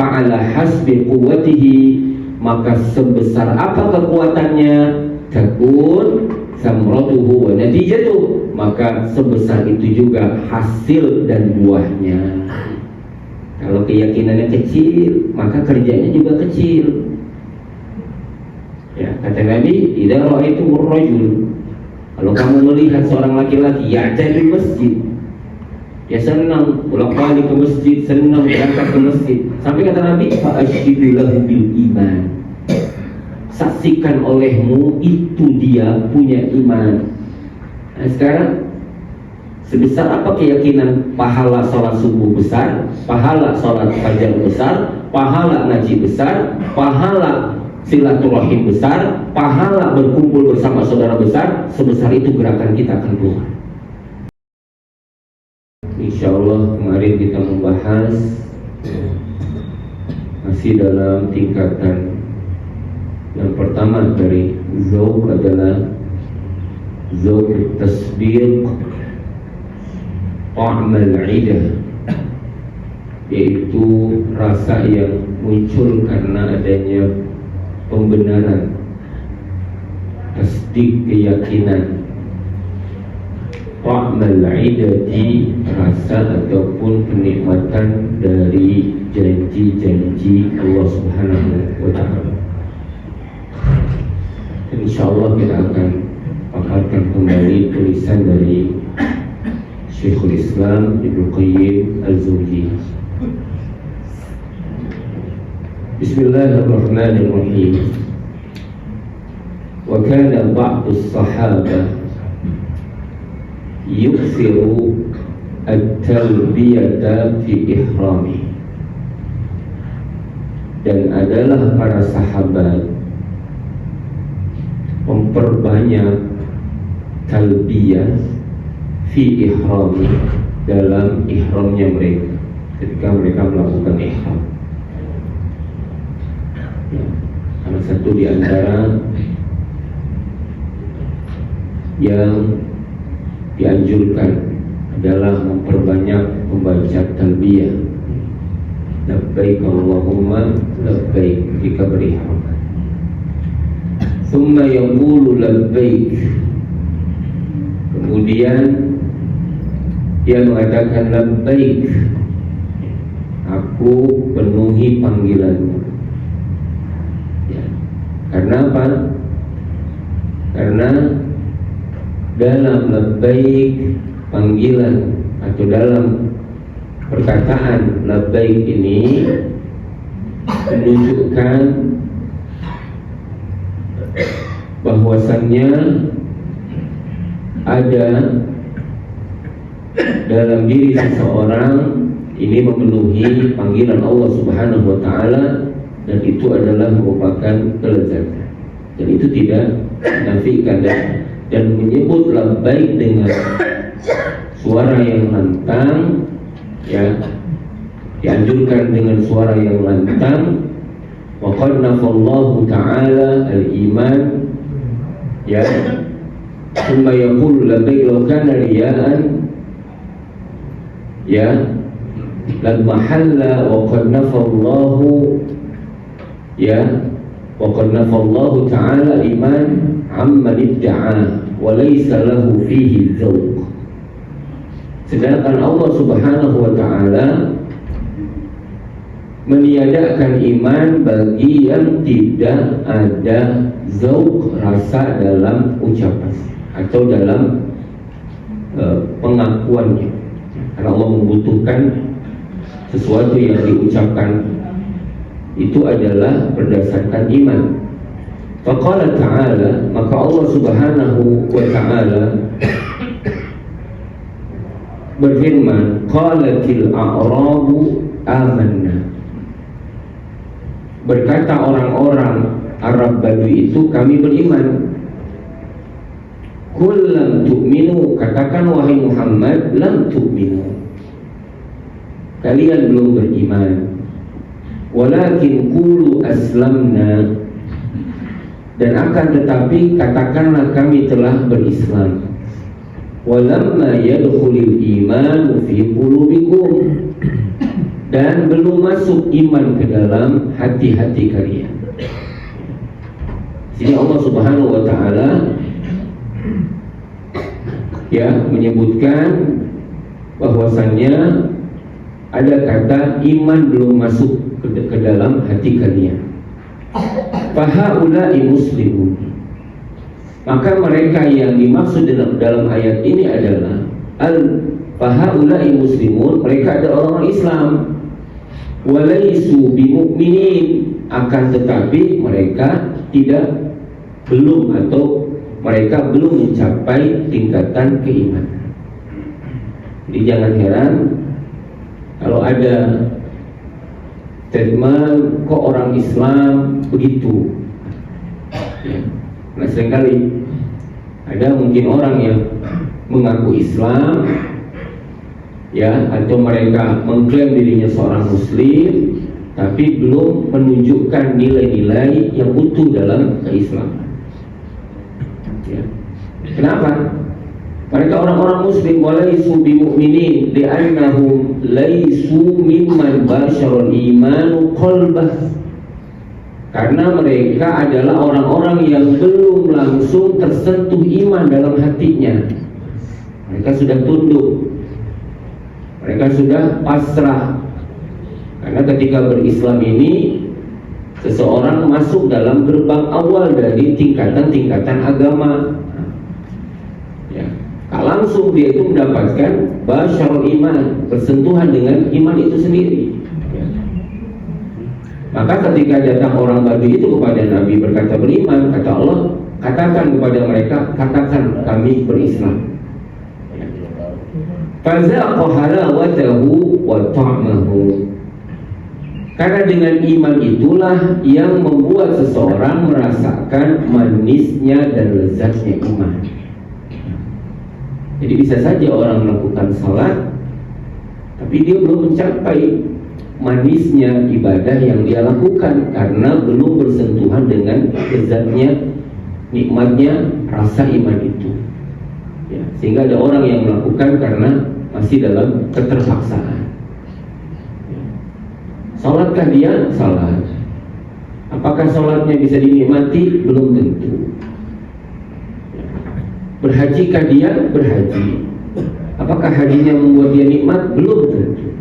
ala hasbi quwwatihi, maka sebesar apa kekuatannya, takun samratuhu wa natijatuh, maka sebesar itu juga hasil dan buahnya. Kalau keyakinannya kecil, maka kerjanya juga kecil. Ya, kata Nabi, idza ra'aitumur rajul, kalau kamu melihat seorang laki-laki ya'tadi masjid, ya senang bolak-balik ke masjid, senang berangkat ke masjid, sampai kata Nabi, fa'ashhidu lahu bil iman, saksikan olehmu itu dia punya iman. Nah, sekarang sebesar apa keyakinan pahala sholat subuh besar, pahala sholat fajar besar, pahala ngaji besar, pahala silaturahim besar, pahala berkumpul bersama saudara besar, sebesar itu gerakan kita akan keluar. Insyaallah kemarin kita membahas masih dalam tingkatan yang pertama dari zauq adalah zauq tasbiq ta'mal 'idah, yaitu rasa yang muncul karena adanya pembenaran, tasdik keyakinan, ta'mal 'idati rasa ataupun kenikmatan dari janji-janji Allah Subhanahu wa ta'ala. Insyaallah kita akan paparkan kembali tulisan dari Syekhul Islam Ibnu Qayyim Al-Jawziyah. Bismillahirrahmanirrahim. Wa kana ba'du as-sahabah yuksiru at-talbiyata fi ihrami, dan adalah para sahabat memperbanyak talbiyah fi ihrami, dalam ihramnya mereka, ketika mereka melakukan ihram. Ya, karena satu di antara yang dianjurkan adalah memperbanyak membaca talbiyah, labbaik Allahumma labbaik, jika berihram. Thumma yaqulu labbaik, kemudian dia mengatakan labbaik, aku penuhi panggilanmu. Ya. Karena apa? Karena dalam labbaik, panggilan atau dalam perkataan labbaik ini menunjukkan bahwasannya ada dalam diri seseorang ini memenuhi panggilan Allah Subhanahu wa ta'ala, dan itu adalah merupakan kelezatan, dan itu tidak menafikan, dan menyebut labbaik dengan suara yang lantang, ya, dianjurkan dengan suara yang lantang. Wa qad nafallahu ta'ala al-iman, ya, thumma yaqulu labbaik law kana riya'an, ya, lal mahalla wa qad nafallahu, ya, wa qad nafallahu ta'ala iman amma idda'a wa laysa lahu fihi dzauq. Sedangkan Allah Subhanahu wa ta'ala meniadakan iman bagi yang tidak ada zauq, rasa dalam ucapan atau dalam pengakuannya. Karena Allah membutuhkan sesuatu yang diucapkan itu adalah berdasarkan iman. Faqala ta'ala, maka Allah Subhanahu wa ta'ala berfirman, qalatil a'rabu amanna, berkata orang-orang Arab Badui itu, kami beriman. Qul lam tu'minu, katakan wahai Muhammad, lam tu'minu, kalian belum beriman. Walakin qulu aslamna, dan akan tetapi katakanlah kami telah berislam. Walamma yadkhulul iman fi qulubikum, dan belum masuk iman ke dalam hati-hati kalian. Sini Allah Subhanahu wa taala menyebutkan bahwasannya ada kata iman belum masuk ke dalam hati kalian. Fahaulai muslimun. Maka mereka yang dimaksud dalam ayat ini adalah fahaulai muslimun, mereka adalah orang Islam. Walaisu bimu'minin, akan tetapi mereka belum mencapai tingkatan keimanan. Jadi jangan heran kalau ada statement kok orang Islam begitu. Nah, seringkali ada mungkin orang yang mengaku Islam atau mereka mengklaim dirinya seorang muslim tapi belum menunjukkan nilai-nilai yang utuh dalam keislaman. Kenapa? Mereka orang-orang muslim walaisu bimu'minin li'annahum laisu mimman basyarul imanu qalbah. Karena mereka adalah orang-orang yang belum langsung tersentuh iman dalam hatinya. Mereka sudah tunduk, mereka sudah pasrah. Karena ketika berislam ini, seseorang masuk dalam gerbang awal dari tingkatan-tingkatan agama. Langsung dia itu mendapatkan basyarul iman, bersentuhan dengan iman itu sendiri. Maka ketika datang orang Badui itu kepada Nabi berkata beriman, kata Allah, katakan kepada mereka, katakan kami berislam. Fazaqa halawatahu wa ta'mahu. Karena dengan iman itulah yang membuat seseorang merasakan manisnya dan lezatnya iman. Jadi bisa saja orang melakukan salat, tapi dia belum mencapai manisnya ibadah yang dia lakukan karena belum bersentuhan dengan lezatnya, nikmatnya rasa iman itu. Sehingga ada orang yang melakukan karena masih dalam keterpaksaan. Salatkah dia? Salat. Apakah salatnya bisa dinikmati? Belum tentu. Berhajikah dia? Berhaji. Apakah hajinya membuat dia nikmat? Belum tentu.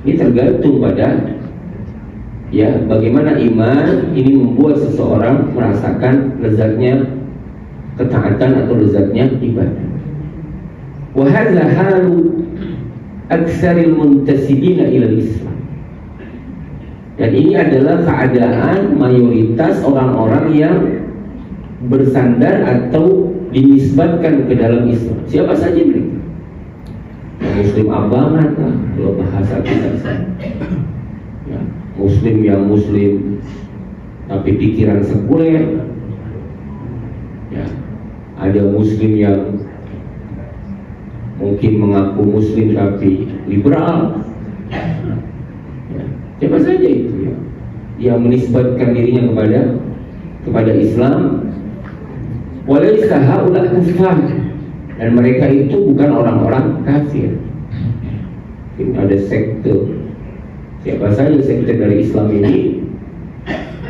Ini tergantung pada bagaimana iman ini membuat seseorang merasakan lezatnya ketaatan atau lezatnya ibadah. Wa hadza halu aktsaril muntasibina ila Islam. Dan ini adalah keadaan mayoritas orang-orang yang bersandar atau dinisbatkan ke dalam Islam. Siapa saja mereka, Muslim abangan lah, kalau bahasa kita Muslim yang Muslim tapi pikiran sekuler. Ada Muslim yang mungkin mengaku Muslim tapi liberal. Siapa saja itu yang menisbatkan dirinya kepada Islam. Walaysa haula kufar, dan mereka itu bukan orang-orang kafir. Ini ada sekte. Siapa saja sekte dari Islam ini,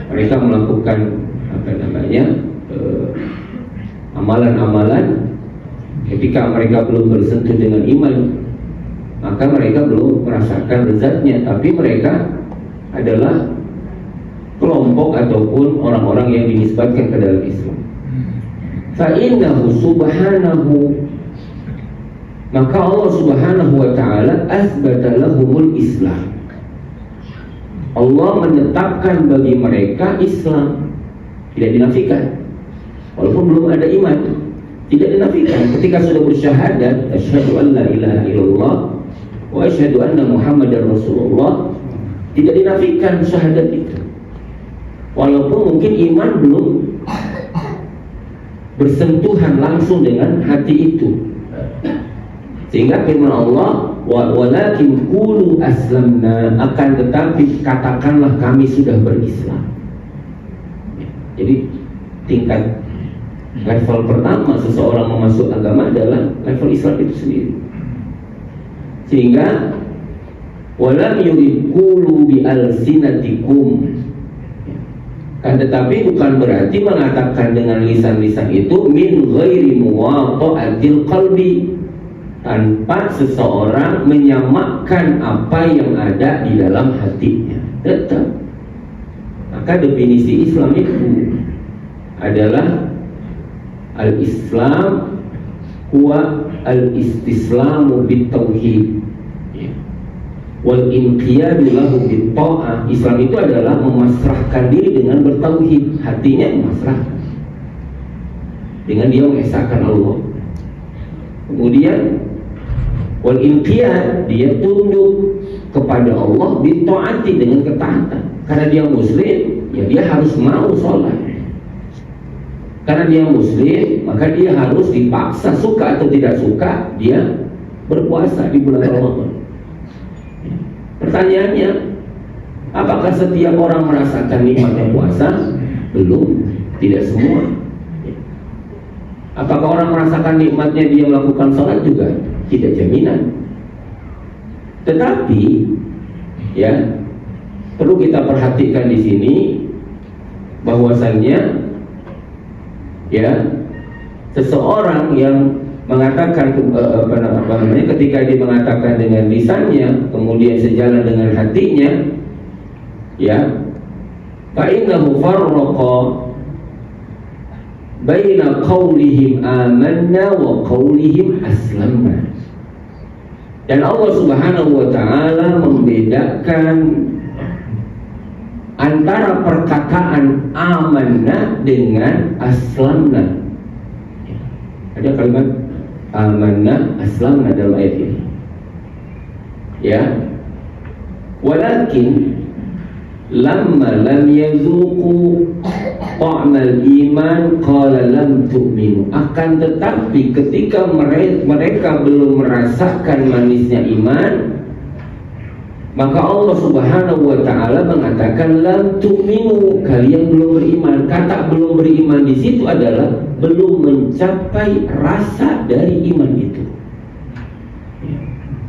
mereka melakukan amalan-amalan. Ketika mereka belum bersentuh dengan iman, maka mereka belum merasakan lezatnya. Tapi mereka adalah kelompok ataupun orang-orang yang dinisbatkan ke dalam Islam. Fa'innahu subhanahu, maka Allah Subhanahu wa ta'ala asbata lahumul Islam. Allah menetapkan bagi mereka Islam, tidak dinafikan. Walaupun belum ada iman, tidak dinafikan. Ketika sudah bersyahadat, asyhadu an la ilaha illallah wa asyhadu anna Muhammadar Rasulullah, tidak dinafikan syahadat itu. Walaupun mungkin iman belum bersentuhan langsung dengan hati itu. Sehingga firman Allah, walakin qulu aslamna, akan tetapi katakanlah kami sudah berislam. Jadi tingkat level pertama seseorang memasuk agama adalah level Islam itu sendiri. Sehingga walam yurid qulu bi alsinatikum. Tetapi bukan berarti mengatakan dengan lisan-lisan itu min ghairi muwata'atil qalbi, tanpa seseorang menyamakan apa yang ada di dalam hatinya. Tetap. Maka definisi Islam itu adalah al-Islam huwa al-istislamu bit-tauhid wal inqiyadu lahu bit-ta'ah. Islam itu adalah memasrahkan diri dengan bertauhid, hatinya memasrahkan dengan dia mengesahkan Allah. Kemudian wal inqiyad, dia tunduk kepada Allah bit-ta'ati, dengan ketaatan. Karena dia muslim, ya dia harus mau sholat. Karena dia muslim, maka dia harus dipaksa, suka atau tidak suka, dia berpuasa di bulan Ramadan. Pertanyaannya, apakah setiap orang merasakan nikmatnya puasa? Belum, tidak semua. Apakah orang merasakan nikmatnya dia melakukan sholat? Juga tidak jaminan. Tetapi, ya, perlu kita perhatikan di sini bahwasannya, ya, seseorang yang mengatakan ketika dia mengatakan dengan lisannya kemudian sejalan dengan hatinya, ya, fa innahu farraqa baina qaulihim amanna wa qaulihim aslamna. Dan Allah Subhanahu wa taala membedakan antara perkataan amanna dengan aslamna. Ada kalimat amanna, aslamna dalam ayat ini. Ya. Walakin lamma lam yazuqu ta'mal iman qala lam tu'minu. Akan tetapi ketika mereka belum merasakan manisnya iman, maka Allah Subhanahu wa taala mengatakan lam tu'minu, kalian belum beriman. Kata belum beriman di situ adalah belum mencapai rasa dari iman itu.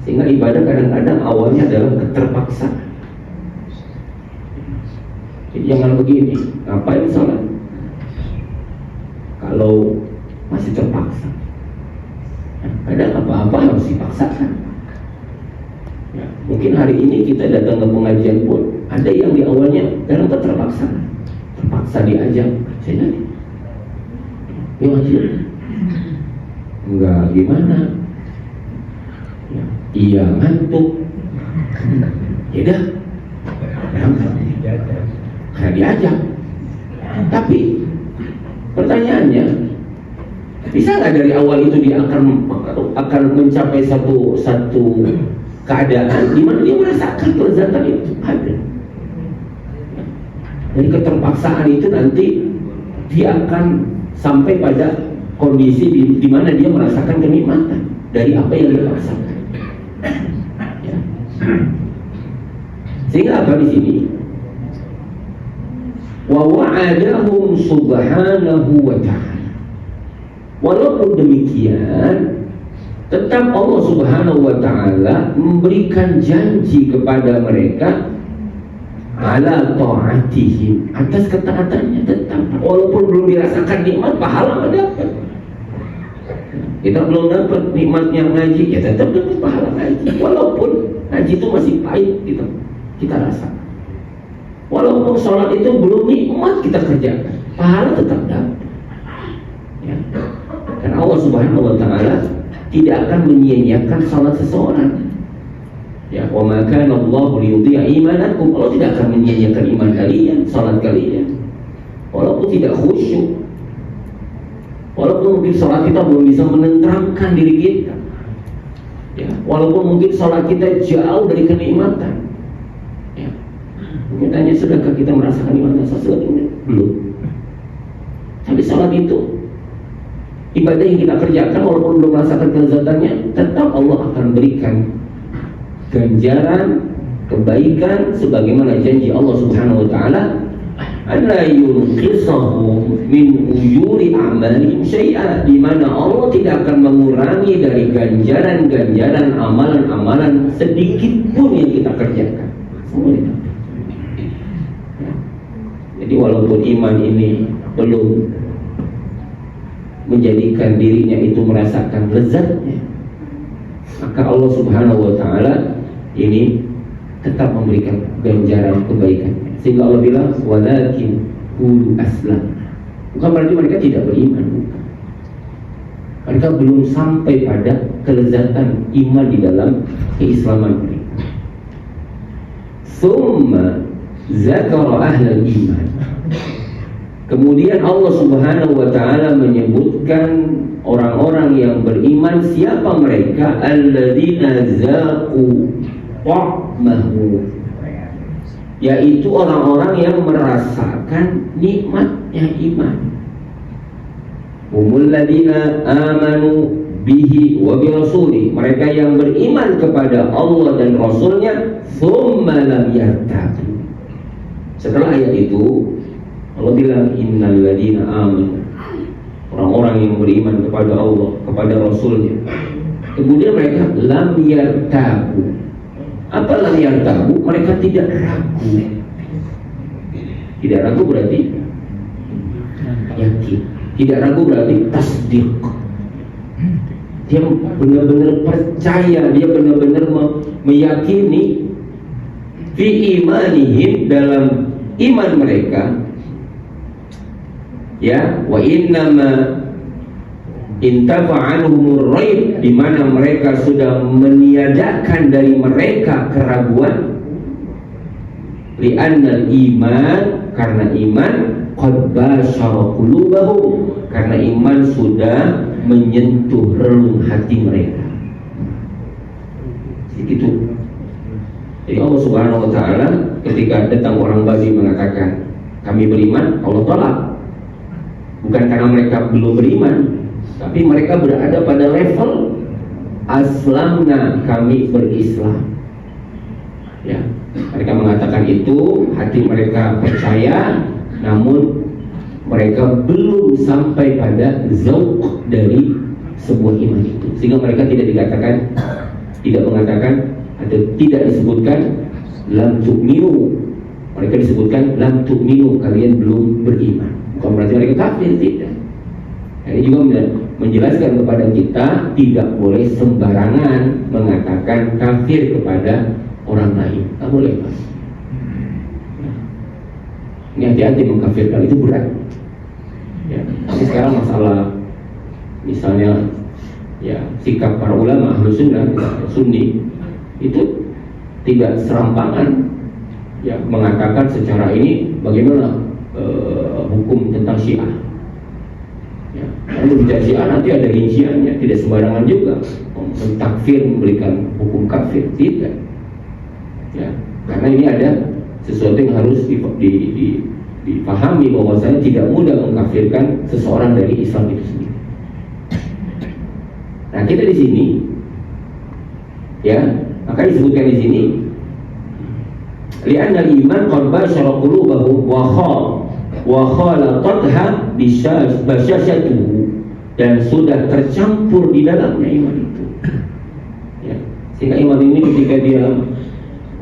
Sehingga ibadah kadang-kadang awalnya adalah keterpaksaan. Jadi jangan begini, ngapain sholat kalau masih terpaksa? Kadang apa-apa harus dipaksakan. Ya, mungkin hari ini kita datang ke pengajian pun ada yang di awalnya dalam keterpaksaan, terpaksa diajak, saya jadi ya wajib, enggak gimana, ya, iya ngantuk, ya dah berangkat karena diajak. Tapi pertanyaannya, bisa nggak dari awal itu dia akan mencapai satu keadaan di mana dia merasakan kelezatan itu? Ada. Dari keterpaksaan itu nanti dia akan sampai pada kondisi di mana dia merasakan kenikmatan dari apa yang dia rasakan. Ya. Sehingga apa di sini? Wa wa'adahum subhanahu wa ta'ala. Walaupun demikian, tetap Allah Subhanahu wa ta'ala memberikan janji kepada mereka ala ta'atihim, atas ketaatannya. Tetap walaupun belum dirasakan nikmat, pahala dapat. Kita belum dapat nikmatnya ngaji, ya tetap dapat pahala ngaji. Walaupun ngaji itu masih pahit, kita rasakan. Walaupun sholat itu belum nikmat kita kerjakan, pahala tetap dapat. Ya. Karena Allah Subhanahu wa ta'ala tidak akan menyia-nyiakan salat seseorang. Ya, wa ma kana Allahu liyudhi'a imanakum. Allah tidak akan menyia-nyiakan iman kalian, salat kalian. Walaupun tidak khusyuk. Walaupun mungkin salat kita belum bisa menenteramkan diri kita. Ya, walaupun mungkin salat kita jauh dari kenikmatan. Ya. Mungkin tanya, sudahkah kita merasakan iman salat ini? Belum. Tapi salat itu ibadah yang kita kerjakan walaupun belum merasakan kelezatannya, tetap Allah akan berikan ganjaran kebaikan sebagaimana janji Allah Subhanahu wa ta'ala alla yunqisahu min ujuri a'malihim syai'a, di mana Allah tidak akan mengurangi dari ganjaran-ganjaran amalan-amalan sedikit pun yang kita kerjakan. Semua itu. Jadi walaupun iman ini belum menjadikan dirinya itu merasakan lezatnya, maka Allah Subhanahu wa Ta'ala ini tetap memberikan ganjaran kebaikan. Sehingga Allah bilang walakin qulu aslam. Bukan berarti mereka tidak beriman, bukan. Mereka belum sampai pada kelezatan iman di dalam keislaman mereka. Summa zakara ahlal iman. Kemudian Allah Subhanahu wa Ta'ala menyebutkan orang-orang yang beriman. Siapa mereka? Alladzina zaqu ta'mahu, yaitu orang-orang yang merasakan nikmatnya iman. Humul ladzina amanu bihi wa bi rasulih, mereka yang beriman kepada Allah dan Rasulnya. Tsumma lam yartabu. Setelah ayat itu Allah bilang innal ladzina amanu, orang-orang yang beriman kepada Allah, kepada Rasulnya. Kemudian mereka lam yartabu. Apa lam yartabu? Mereka tidak ragu. Tidak ragu berarti yakin. Tidak ragu berarti tasdik. Dia benar-benar percaya, dia benar-benar meyakini fi imanihim, dalam iman mereka. Ya, wa innama intafa'anhumur raib, di mana mereka sudah meniadakan dari mereka keraguan. Li'annal iman, karena iman qad basyara qulubahum, karena iman sudah menyentuh relung hati mereka. Begitu. Jadi Allah Subhanahu wa Ta'ala ketika datang orang Badui mengatakan kami beriman, Allah tolak. Bukan karena mereka belum beriman, tapi mereka berada pada level aslamna, kami berislam. Ya, mereka mengatakan itu, hati mereka percaya, namun mereka belum sampai pada zauq dari sebuah iman itu, sehingga mereka tidak dikatakan, tidak mengatakan atau tidak disebutkan lam tu'minu. Mereka disebutkan lam tu'minu, kalian belum beriman. Bukan berarti mereka kafir, tidak. Ini juga menjelaskan kepada kita tidak boleh sembarangan mengatakan kafir kepada orang lain. Tak boleh, Pak. Ini hati-hati mengkafirkan, itu berat. Ya, tapi sekarang masalah misalnya ya sikap para ulama Ahlus Sunnah, Sunni itu tidak serampangan ya mengatakan secara ini bagaimana hukum tentang Syiah. Ya, kalau bicara Syiah nanti ada rinciannya, tidak sembarangan juga mentakfir, memberikan hukum kafir, tidak. Ya, karena ini ada sesuatu yang harus dipahami bahwasanya tidak mudah mengkafirkan seseorang dari Islam itu sendiri. Nah, kita di sini ya, maka disebutkan di sini li'anna al-iman qad basyara qulubahum wa khalaqatha bisyashatuhu, dan sudah tercampur di dalamnya iman itu. Ya, sehingga iman ini ketika dia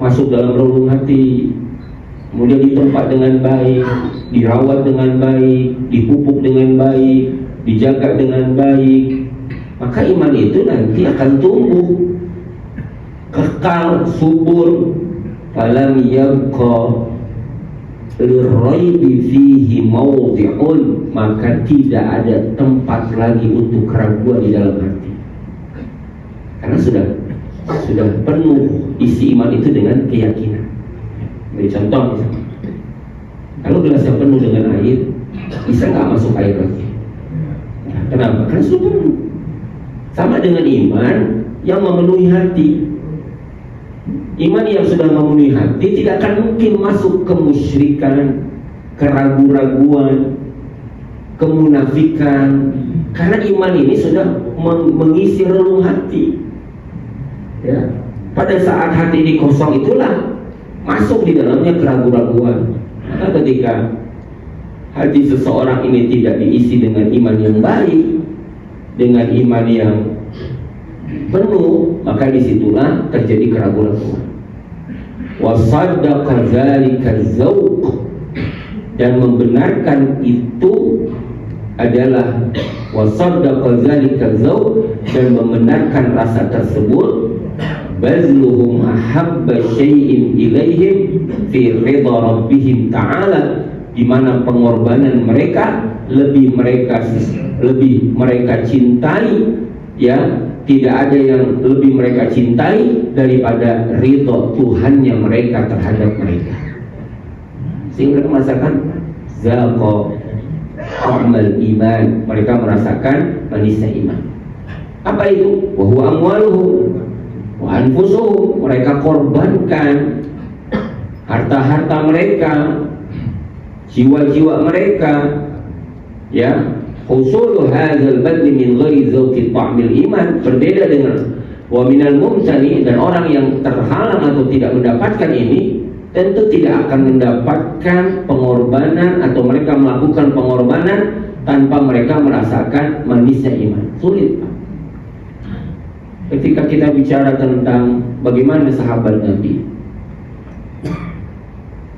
masuk dalam relung hati, kemudian ditempat dengan baik, dirawat dengan baik, dipupuk dengan baik, dijaga dengan baik, maka iman itu nanti akan tumbuh kekal, subur. Falam yabqa lirraibi fihi mawdi'un, maka tidak ada tempat lagi untuk keraguan di dalam hati, karena sudah penuh isi iman itu dengan keyakinan. Beri contoh misalnya, kalau gelasnya penuh dengan air, bisa nggak masuk air lagi? Kenapa? Karena sudah penuh. Sama dengan iman yang memenuhi hati. Iman yang sudah memenuhi hati tidak akan mungkin masuk kemusyrikan, keraguan-raguan, kemunafikan, karena iman ini sudah mengisi relung hati. Ya, pada saat hati ini kosong itulah masuk di dalamnya keraguan-raguan. Maka ketika hati seseorang ini tidak diisi dengan iman yang baik, dengan iman yang penuh, maka disitulah terjadi keraguan-keraguan. Wa saddaqa dzalika dzauq, dan membenarkan itu adalah wa saddaqa dzalika dzauq, dan membenarkan rasa tersebut, bazluhum ahabba syai'in ilaihim fi ridha rabbihim ta'ala, di mana pengorbanan mereka lebih mereka cintai, ya, tidak ada yang lebih mereka cintai daripada ridho Tuhannya mereka terhadap mereka, sehingga mereka merasakan zaqa ta'mal iman, mereka merasakan manisnya iman. Apa itu? Wa huwa amwaluhum wa anfusuhum, mereka korbankan harta-harta mereka, jiwa-jiwa mereka, ya. Husulu hadzal badli min ghairi dzauqi ta'mil iman, berbeda dengan wa minal mumtani, dan orang yang terhalang atau tidak mendapatkan ini tentu tidak akan mendapatkan pengorbanan, atau mereka melakukan pengorbanan tanpa mereka merasakan manisnya iman. Sulit, Pak. Ketika kita bicara tentang bagaimana sahabat Nabi,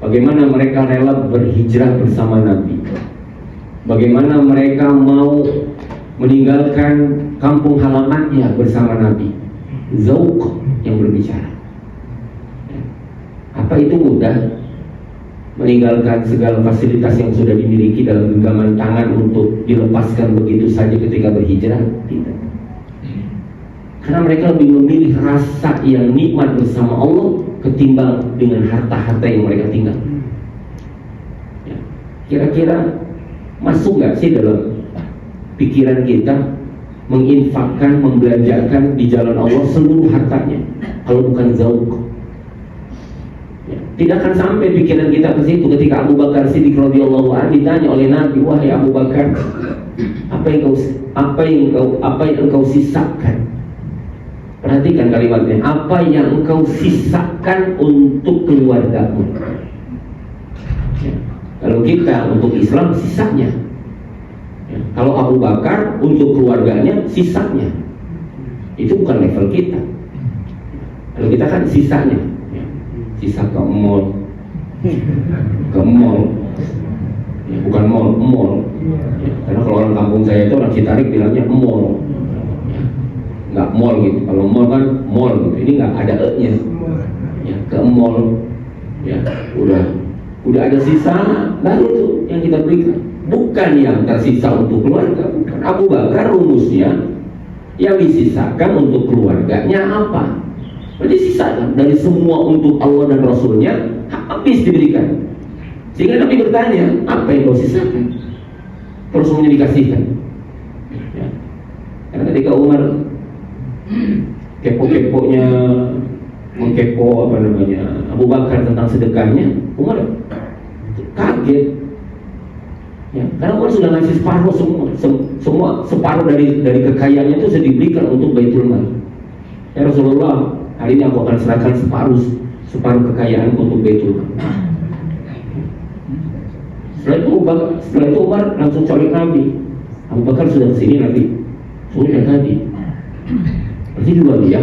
bagaimana mereka rela berhijrah bersama Nabi, bagaimana mereka mau meninggalkan kampung halamannya bersama Nabi, zauq yang berbicara. Apa itu mudah? Meninggalkan segala fasilitas yang sudah dimiliki dalam genggaman tangan untuk dilepaskan begitu saja ketika berhijrah? Tidak. Karena mereka lebih memilih rasa yang nikmat bersama Allah ketimbang dengan harta-harta yang mereka tinggal. Ya. Kira-kira masuk nggak sih dalam pikiran kita menginfakkan, membelanjakan di jalan Allah seluruh hartanya, kalau bukan zauq? Ya. Tidak akan sampai pikiran kita ke situ. Ketika Abu Bakar Siddiq radhiyallahu anhu ditanya oleh Nabi, wahai Abu Bakar, apa yang engkau sisakan? Perhatikan kalimatnya, apa yang engkau sisakan untuk keluargamu? Ya. Kalau kita untuk Islam sisanya, ya. Kalau Abu Bakar untuk keluarganya sisanya. Itu bukan level kita. Kalau kita kan sisanya, ya. Sisa ke mall, ya, bukan mall. Ya. Karena kalau orang kampung saya itu, orang Citarik bilangnya mall, nggak mall gitu. Kalau mall kan mall gitu. Ini nggak ada e-nya, ya, ke mall, ya. Udah ada sisa, baru itu yang kita berikan. Bukan yang tersisa untuk keluarga, bukan. Abu Bakar rumusnya, yang disisakan untuk keluarganya apa? Berarti sisa dari semua untuk Allah dan Rasulnya habis diberikan. Sehingga Nabi bertanya, apa yang kau sisakan? Terus semuanya dikasihkan, ya. Karena ketika Umar kepo-keponya mengkepo Abu Bakar tentang sedekahnya, Umar kaget, ya, karena Umar sudah ngasih semua separuh dari kekayaannya itu sudah diberikan untuk Baitul Mal. Ya Rasulullah, hari ini aku akan serahkan separuh kekayaan untuk Baitul Mal. Setelah itu Umar langsung cari Nabi. Abu Bakar sudah kesini Nabi? Sudah tadi. Berarti dua dia.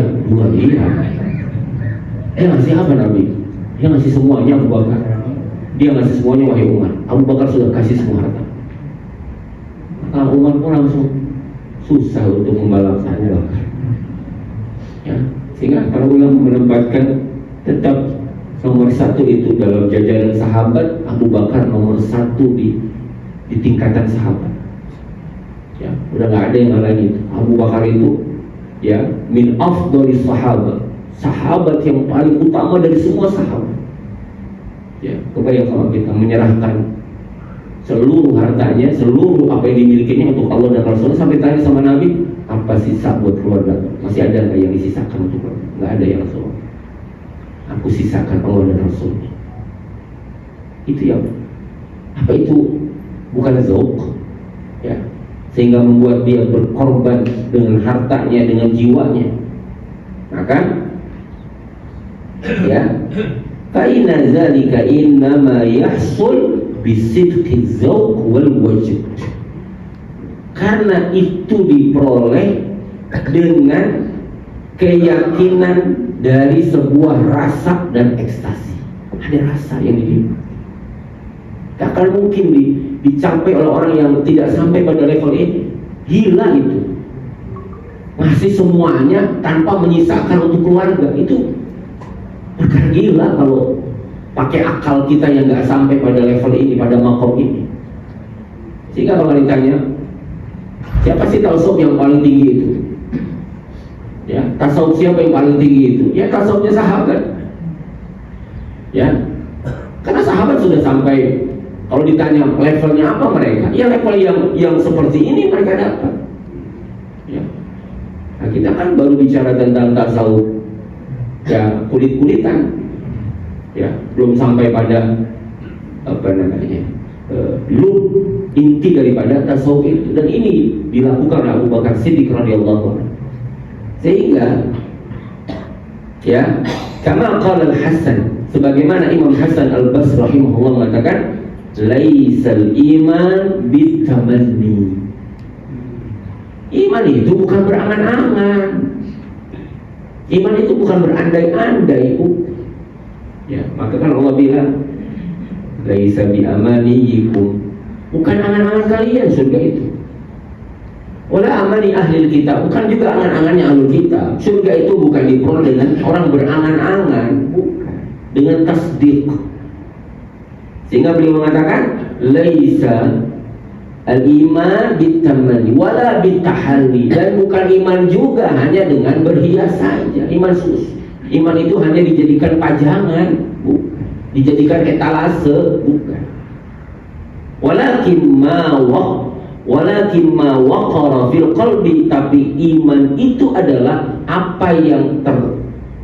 Dia ngasih apa Nabi? Dia ngasih semuanya Abu Bakar. Dia ngasih semuanya wahai Umar. Abu Bakar sudah kasih semua harta. Maka Umar pun langsung susah untuk membalasnya. Ya, sehingga para ulama menempatkan tetap nomor satu itu dalam jajaran sahabat, Abu Bakar nomor satu di tingkatan sahabat. Ya, udah nggak ada yang lain itu. Abu Bakar itu, ya, min afdhalis sahabat yang paling utama dari semua sahabat. Ya, kebayang sama kita menyerahkan seluruh hartanya, seluruh apa yang dimilikinya untuk Allah dan Rasulnya, sampai tanya sama Nabi, apa sisa buat keluarga? Masih ada nggak yang disisakan untuk keluarga? Nggak ada ya Rasulullah. Aku sisakan Allah dan Rasulnya. Itu yang apa itu? Bukan zauq, ya, sehingga membuat dia berkorban dengan hartanya, dengan jiwanya. Maka, ya, fa inna zalika innama yahsul bisidqi dzauq wal wajud. Karena itu diperoleh dengan keyakinan dari sebuah rasa dan ekstasi. Ada rasa yang ditimpa. Tak akan mungkin dicapai oleh orang yang tidak sampai pada level ini. Gila itu. Masih semuanya tanpa menyisakan untuk keluarga. Itu perkara gila kalau pakai akal kita yang nggak sampai pada level ini, pada makom ini. Sehingga kalau ditanya, siapa sih tasawuf yang paling tinggi itu? Ya, tasawuf siapa yang paling tinggi itu? Ya, tasawufnya sahabat. Ya, karena sahabat sudah sampai. Kalau ditanya levelnya apa mereka? Ya level yang seperti ini mereka dapat. Ya. Nah, kita kan baru bicara tentang tasawuf. Ya, kulit-kulitan. Ya, belum sampai pada inti daripada tasawuf itu. Dan ini dilakukan oleh Abu Bakar Siddiq radhiyallahu anhu. Sehingga ya, kama qala Al-Hasan, sebagaimana Imam Hasan Al-Basri rahimahullah mengatakan, laisal iman bitamanni. Iman itu bukan berangan-angan. Iman itu bukan berandai-andai. Ya, maka kan Allah bilang, laisa bi amaniyikum. Bukan angan-angan kalian surga itu. Wala amani ahli kitab, bukan juga angan-angannya ahli kitab. Surga itu bukan diperoleh dengan orang berangan-angan, bukan. Dengan tasdik. Sehingga beliau mengatakan, laisa al-iman bitamani wala bitahalli, dan bukan iman juga hanya dengan berhias saja. Iman itu hanya dijadikan pajangan, bukan. Dijadikan etalase, bukan. Walakin ma waqara fil qalbi, tapi iman itu adalah apa yang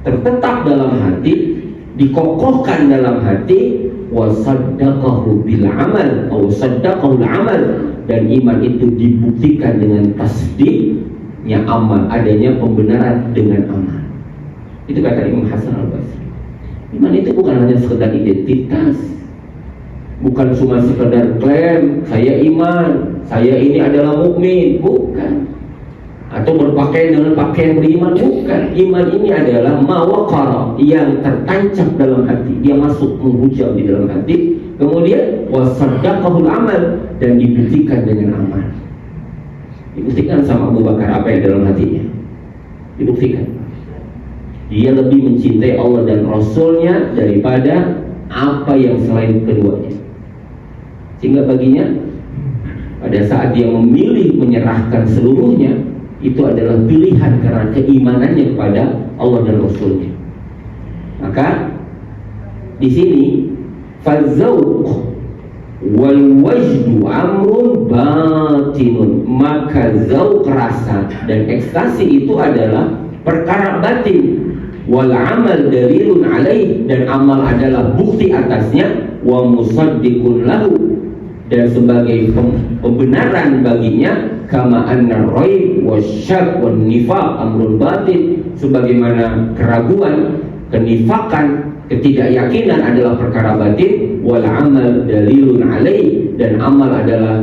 tertetap dalam hati, dikokohkan dalam hati, wa saddaqahu bil amal atau saddaqahu al amal, dan iman itu dibuktikan dengan tasdiknya amal, adanya pembenaran dengan amal. Itu kata Imam Hasan Al-Basri. Iman itu bukan hanya sekedar identitas, bukan cuma sekedar klaim saya iman, saya ini adalah mukmin, bukan. Atau berpakaian dengan pakaian beriman, bukan. Iman ini adalah mawaqara, yang tertancap dalam hati, dia masuk menghujam di dalam hati, kemudian wasaddaqahul amal, dan dibuktikan dengan amal. Dibuktikan sama Abu Bakar apa yang dalam hatinya, dibuktikan. Dia lebih mencintai Allah dan Rasulnya daripada apa yang selain keduanya. Sehingga baginya, pada saat dia memilih menyerahkan seluruhnya, itu adalah pilihan karena keimanannya kepada Allah dan Rasulnya. Maka di sini fazauq wal wajdu amrun batinun, maka zauq rasa dan ekstasi itu adalah perkara batin, wal amal dalilun alaih, dan amal adalah bukti atasnya, wa musaddiqun lahu, dan sebagai pembenaran baginya, kama anna raib wasyak wan nifaq amrun batin, sebagaimana keraguan, kenifakan, ketidakyakinan adalah perkara batin, wal amal dalilun alaih, dan amal adalah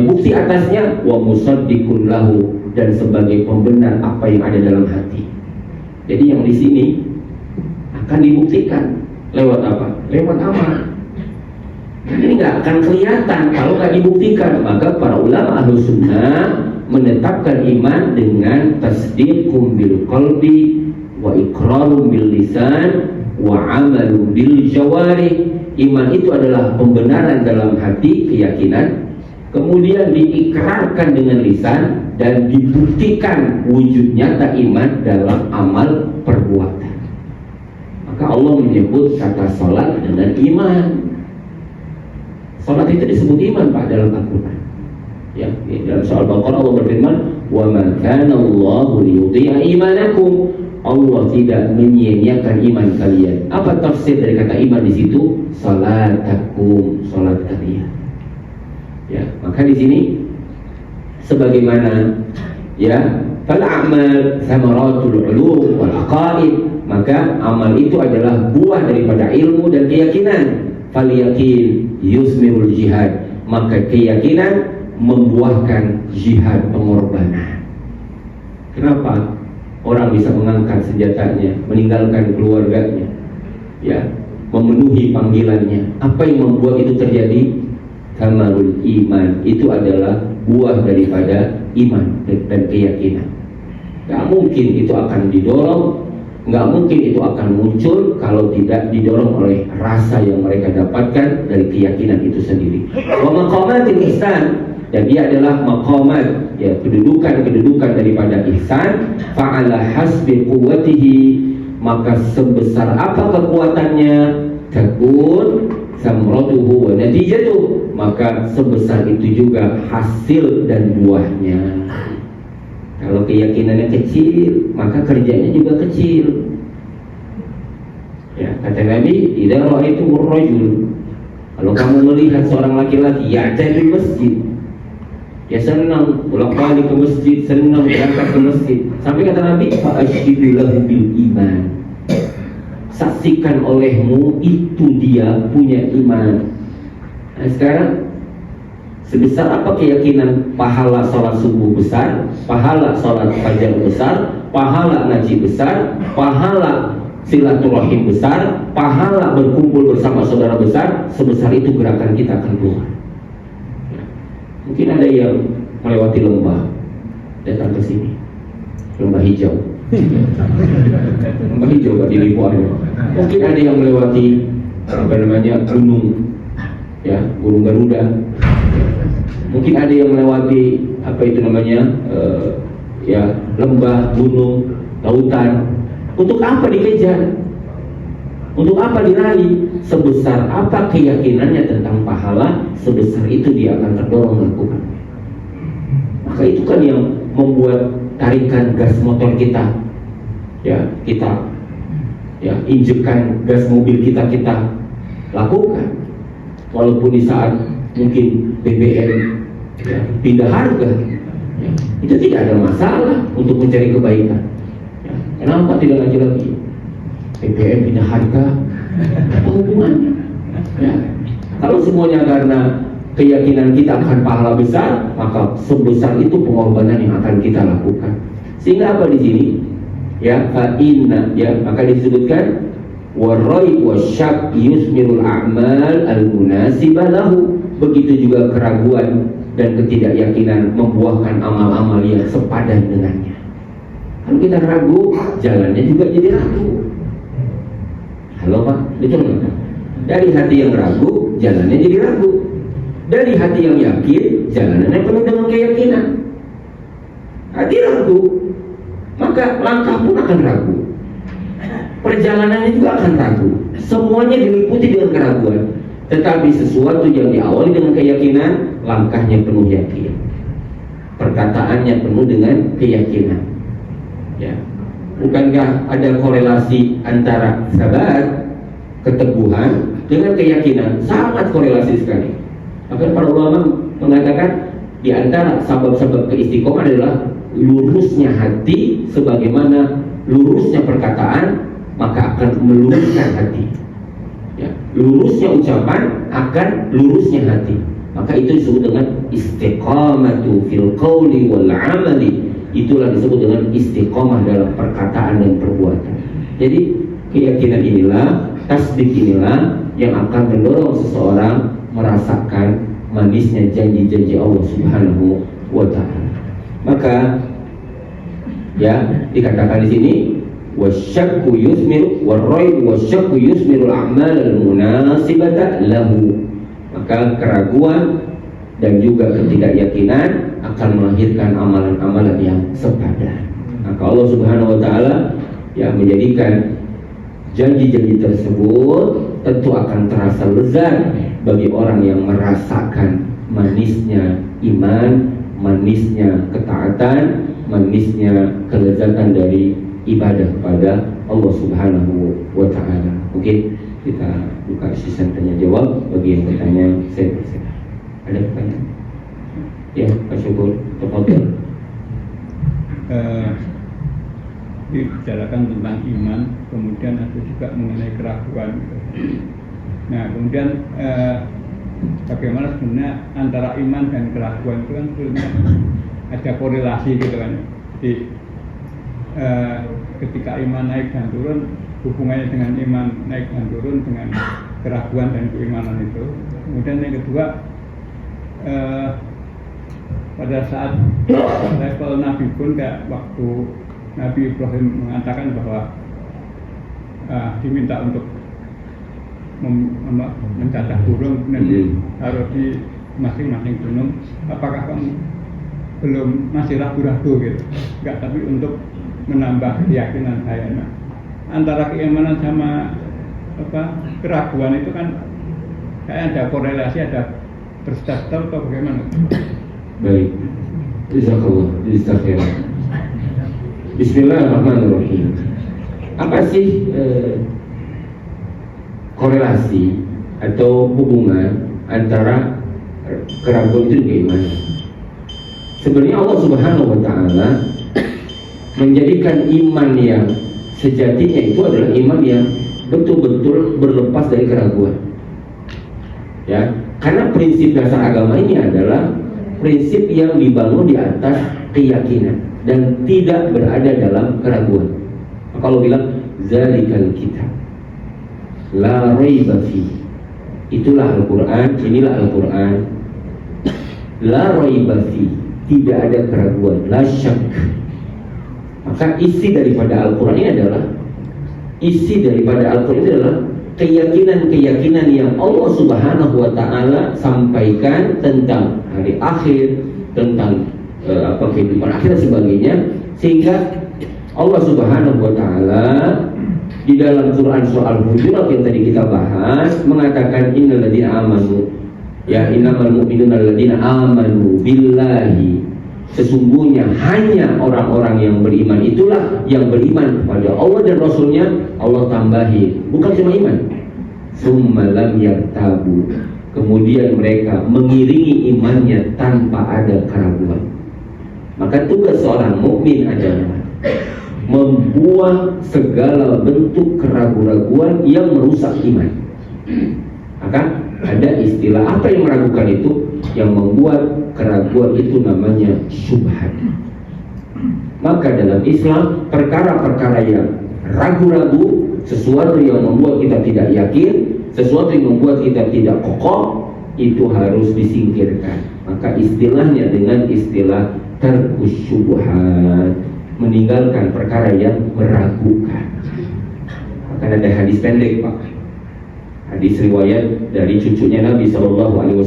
bukti atasnya, wa musaddiqun lahu, dan sebagai pembenar apa yang ada dalam hati. Jadi yang di sini akan dibuktikan lewat apa? Lewat amal. Ini nggak akan kelihatan kalau nggak dibuktikan. Maka para ulama ahlu sunnah menetapkan iman dengan tasdiqum bil qalbi wa iqrarum bil lisan wa amalum bil jawarih. Iman itu adalah pembenaran dalam hati, keyakinan, kemudian diikrarkan dengan lisan, dan dibuktikan wujud nyata iman dalam amal perbuatan. Maka Allah menyebut kata salat dengan iman. Salat itu disebut iman Pak dalam Al-Quran. Ya, dalam surah Al-Baqarah Allah berfirman, "Wa ma kana Allahu liyudhi'a imanakum." Allah tidak menyia-nyiakan iman kalian. Apa tafsir dari kata iman di situ? Salatakum, salat kalian. Ya, maka di sini sebagaimana ya, fal a'mal thamaratul ulum wal aqaid, maka amal itu adalah buah daripada ilmu dan keyakinan. fal yakin yusmirul jihad, maka keyakinan membuahkan jihad, pengorbanan. Kenapa orang bisa mengangkat senjatanya, meninggalkan keluarganya, ya, memenuhi panggilannya? Apa yang membuat itu terjadi? Kamalul iman, itu adalah buah daripada iman dan keyakinan. Gak mungkin itu akan didorong, gak mungkin itu akan muncul kalau tidak didorong oleh rasa yang mereka dapatkan dari keyakinan itu sendiri. Wa maqamatil ihsan, dan dia adalah maqamat, ya, kedudukan daripada ihsan. Fa'ala hasbi quwwatihi, maka sebesar apa kekuatannya, takun samratuhu wa natijatuh, maka sebesar itu juga hasil dan buahnya. Kalau keyakinannya kecil, maka kerjanya juga kecil. Ya, kata Nabi, idza ra'aitumur rajul, kalau kamu melihat seorang laki-laki ya'tadi masjid, ya senang bolak-balik ke masjid, senang berangkat ke masjid, sampai kata Nabi, fa'ashhidu lahu bil iman, saksikan olehmu itu dia punya iman. Nah, sekarang sebesar apa keyakinan pahala sholat subuh besar, pahala sholat fajar besar, pahala ngaji besar, pahala silaturahim besar, pahala berkumpul bersama saudara besar, sebesar itu gerakan kita akan keluar. Mungkin ada yang melewati lembah, datang ke sini, lembah hijau. Lembah hijau Pak di Lipuannya. Mungkin ada yang melewati gunung, ya, Gunung Garuda. Mungkin ada yang melewati ya, lembah, gunung, lautan. Untuk apa dikejar? Untuk apa diraih? Sebesar apa keyakinannya tentang pahala, sebesar itu dia akan terdorong melakukan. Maka itu kan yang membuat tarikan gas motor kita, ya, kita, ya, injekan gas mobil kita lakukan. Walaupun di saat mungkin BBM, ya, pindah harga, ya, itu tidak ada masalah untuk mencari kebaikan. Ya, kenapa tidak ngaji lagi? BBM pindah harga, apa hubungannya? Ya, kalau semuanya karena keyakinan kita akan pahala besar, maka sebesar itu pengorbanan yang akan kita lakukan. Sehingga apa di sini? Ya, fa inna, ya, maka disebutkan warai wasyak yusmirul a'mal al-munasibah lahu. Begitu juga keraguan dan ketidakyakinan membuahkan amal-amal yang sepadan dengannya. Kalau kita ragu, jalannya juga jadi ragu. Halo Pak, betul nggak? Dari hati yang ragu, jalannya jadi ragu. Dari hati yang yakin, jalanannya penuh dengan keyakinan. Hati ragu, maka langkah pun akan ragu. Perjalanannya juga akan ragu. Semuanya diliputi dengan keraguan. Tetapi sesuatu yang diawali dengan keyakinan, langkahnya penuh yakin, perkataannya penuh dengan keyakinan. Ya, bukankah ada korelasi antara sabat, keteguhan dengan keyakinan? Sangat korelasi sekali. Maka para ulama mengatakan di antara sebab-sebab keistiqomah adalah lurusnya hati, sebagaimana lurusnya perkataan maka akan meluruskan hati. Ya, lurusnya ucapan akan lurusnya hati. Maka itu disebut dengan istiqamatu fil qawli wal amali. Itulah disebut dengan istiqomah dalam perkataan dan perbuatan. Jadi keyakinan inilah, tasdik inilah yang akan mendorong seseorang merasakan manisnya janji-janji Allah Subhanahu wa ta'ala. Maka ya dikatakan di sini wasyakku yusmiru warraib wasyakku yusmirul a'mal al-munasibata lahu. Maka keraguan dan juga ketidakyakinan akan melahirkan amalan-amalan yang sepadan. Maka Allah Subhanahu wa ta'ala yang menjadikan janji-janji tersebut tentu akan terasa lezat bagi orang yang merasakan manisnya iman, manisnya ketaatan, manisnya kelezatan dari ibadah kepada Allah Subhanahu wa ta'ala. Mungkin kita buka sesi tanya jawab. Bagi yang bertanya, saya persilakan. Ada pertanyaan? Ya, Pak Syukur, tafadhol. Dibicarakan tentang iman, kemudian ada juga mengenai keraguan. Nah kemudian bagaimana sebenarnya antara iman dan keraguan itu kan sebenarnya ada korelasi gitu kan. Jadi ketika iman naik dan turun, hubungannya dengan iman naik dan turun dengan keraguan dan keimanan itu. Kemudian yang kedua, pada saat level Nabi pun kayak waktu Nabi Ibrahim mengatakan bahwa diminta untuk mencacah burung dan ditaruh di masing-masing gunung, apakah kamu belum masih ragu-ragu gitu? Enggak, tapi untuk menambah keyakinan saya. Nah, antara keimanan sama keraguan itu kan kayak ada korelasi, ada berstatus atau bagaimana? Baik, Jazakallah. Bismillahirrahmanirrahim. Apa sih korelasi atau hubungan antara keraguan itu dan keimanan? Sebenarnya Allah Subhanahu wa Ta'ala menjadikan iman yang sejatinya itu adalah iman yang betul-betul berlepas dari keraguan. Ya, karena prinsip dasar agama ini adalah prinsip yang dibangun di atas keyakinan dan tidak berada dalam keraguan. Kalau bilang zalikal kitab la raiba fi, itulah Al-Quran, inilah Al-Quran, la raiba fi, tidak ada keraguan, la syak. Maka isi daripada Al-Quran ini adalah keyakinan-keyakinan yang Allah Subhanahu wa Ta'ala sampaikan tentang hari akhir, tentang kehidupan akhir dan sebagainya, sehingga Allah Subhanahu wa Ta'ala di dalam Quran surah Al-Hujurat yang tadi kita bahas mengatakan innal ladzina amanu, ya innamal mu'minuna alladzina amanu billahi, sesungguhnya hanya orang-orang yang beriman itulah yang beriman kepada Allah dan Rasulnya. Allah tambahi, bukan cuma iman, summa lam yartabu, kemudian mereka mengiringi imannya tanpa ada keraguan. Maka tugas seorang mukmin adalah membuang segala bentuk keraguan-raguan yang merusak iman. Maka ada istilah apa yang meragukan itu, yang membuat keraguan itu namanya syubhat. Maka dalam Islam perkara-perkara yang ragu-ragu, sesuatu yang membuat kita tidak yakin, sesuatu yang membuat kita tidak kokoh, itu harus disingkirkan. Maka istilahnya dengan istilah tarkus syubhat, meninggalkan perkara yang meragukan. Maka ada hadis pendek, Pak, hadis riwayat dari cucunya Nabi SAW.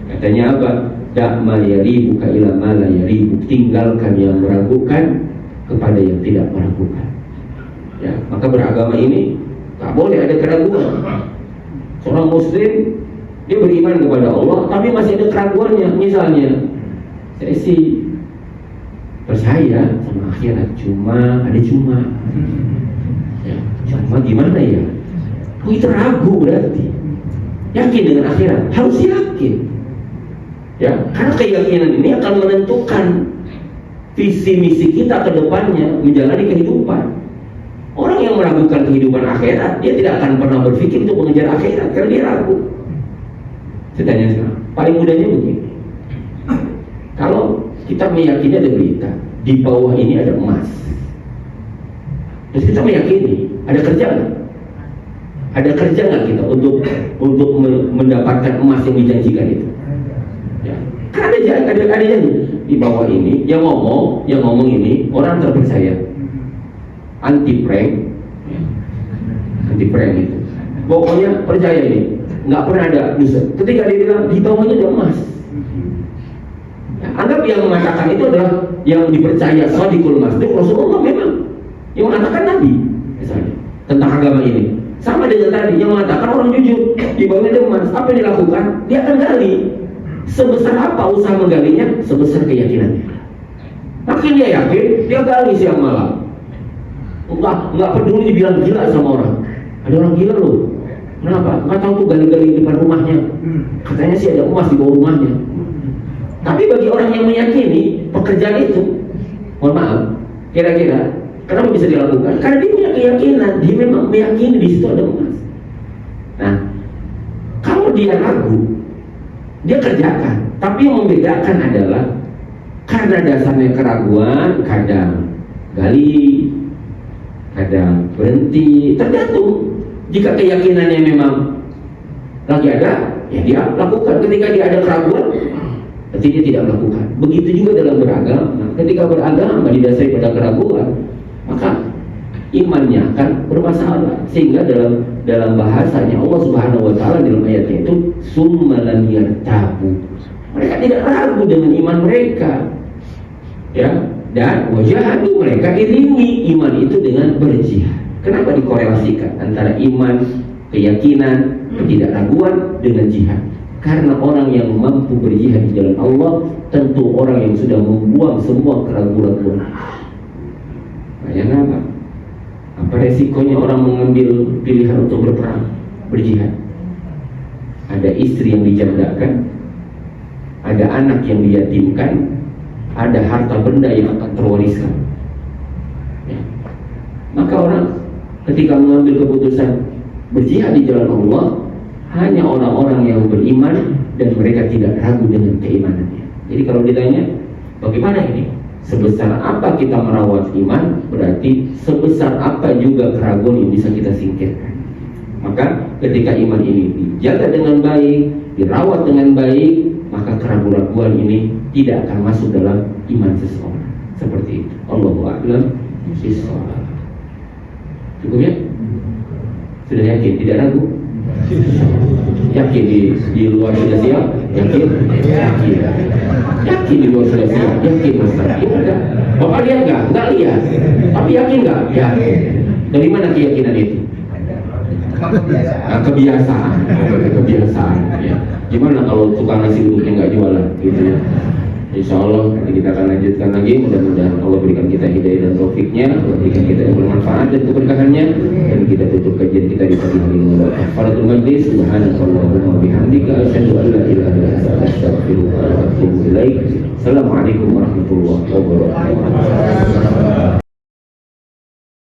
Katanya apa? Da' ma yaribuka ila ma la yaribuk, tinggalkan yang meragukan kepada yang tidak meragukan. Ya, maka beragama ini tak boleh ada keraguan. Seorang muslim dia beriman kepada Allah tapi masih ada keraguannya. Misalnya, saya sih percaya sama akhirat, cuma ya, cuma gimana ya? Oh, itu ragu berarti. Yakin dengan akhirat? Harus yakin. Ya, karena keyakinan ini akan menentukan visi misi kita ke depannya menjalani kehidupan. Orang yang meragukan kehidupan akhirat, dia tidak akan pernah berpikir untuk mengejar akhirat karena dia ragu. Saya tanya sekarang, paling mudahnya begini. Kalau kita meyakini ada berita, di bawah ini ada emas, terus kita meyakini, ada kerja nggak? Ada kerja nggak kita untuk mendapatkan emas yang dijanjikan itu? Ya, kan ada janji di bawah ini, yang ngomong ini orang terpercaya, anti prank itu. Pokoknya percaya ini, nggak pernah ada dusta. Ketika dia bilang di bawahnya ada emas, ya, anggap yang mengatakan itu adalah yang dipercaya shadiqul masduq, Rasulullah memang yang mengatakan Nabi misalnya tentang agama ini. Sama dengan tadi yang mengatakan orang jujur, di bawahnya ada emas. Apa yang dilakukan? Dia akan gali. Sebesar apa usaha menggalinya? Sebesar keyakinannya. Makin dia yakin, dia gali siang malam. Enggak peduli dibilang gila sama orang. Ada orang gila loh. Kenapa? Nggak tahu tuh gali-gali di depan rumahnya. Katanya sih ada emas di bawah rumahnya. Tapi bagi orang yang meyakini pekerjaan itu, mohon maaf, kira-kira kenapa bisa dilakukan? Karena dia punya keyakinan, dia memang meyakini di situ ada emas. Nah, kalau dia ragu, dia kerjakan. Tapi yang membedakan adalah karena dasarnya keraguan, kadang gali, kadang berhenti, tergantung. Jika keyakinannya memang lagi ada, ya dia lakukan. Ketika dia ada keraguan, berarti dia tidak melakukan. Begitu juga dalam beragama. Ketika beragama didasari pada keraguan, maka imannya akan bermasalah. Sehingga dalam bahasanya Allah Subhanahu wa taala dalam ayatnya itu summa lam yartabu. Mereka tidak ragu dengan iman mereka. Ya, dan wajahadu, mereka iringi iman itu dengan berjihad. Kenapa dikorelasikan antara iman, keyakinan, ketidakraguan dengan jihad? Karena orang yang mampu berjihad di jalan Allah tentu orang yang sudah membuang semua keraguan-keraguan. Bayangkan apa? Apa resikonya orang mengambil pilihan untuk berperang, berjihad? Ada istri yang dijandakan, ada anak yang diyatimkan, ada harta benda yang akan terwariskan. Ya. Maka orang ketika mengambil keputusan berjihad di jalan Allah, hanya orang-orang yang beriman dan mereka tidak ragu dengan keimanannya. Jadi kalau ditanya, bagaimana ini? Sebesar apa kita merawat iman, berarti sebesar apa juga keraguan yang bisa kita singkirkan. Maka ketika iman ini dijaga dengan baik, dirawat dengan baik, maka keraguan-keraguan ini tidak akan masuk dalam iman seseorang. Seperti itu. Allahu a'lam bishawab. Cukup ya? Sudah yakin? Tidak ragu? Yakin di luar sudah siap? Yakin? Yakin. Yakin di luar sudah siap? Yakin Ustaz? Ya udah. Bapak lihat nggak? Nggak lihat. Tapi yakin nggak? Yakin. Dari mana keyakinan itu? Kebiasaan. Kebiasaan. Ya. Gimana kalau tukang nasi uduknya nggak jualan? Gitu ya. Insya Allah nanti kita akan lanjutkan lagi. Mudah-mudahan Allah berikan kita hidayah dan taufiknya, Allah berikan kita yang bermanfaat dan keberkahannya, dan kita tutup kajian kita di pagi hari ini. Kafaratul majlis. Subhanallahumma bihamdika asyhadu an la ilaha illa anta astaghfiruka wa atubu ilaik. Assalamualaikum warahmatullahi wabarakatuh.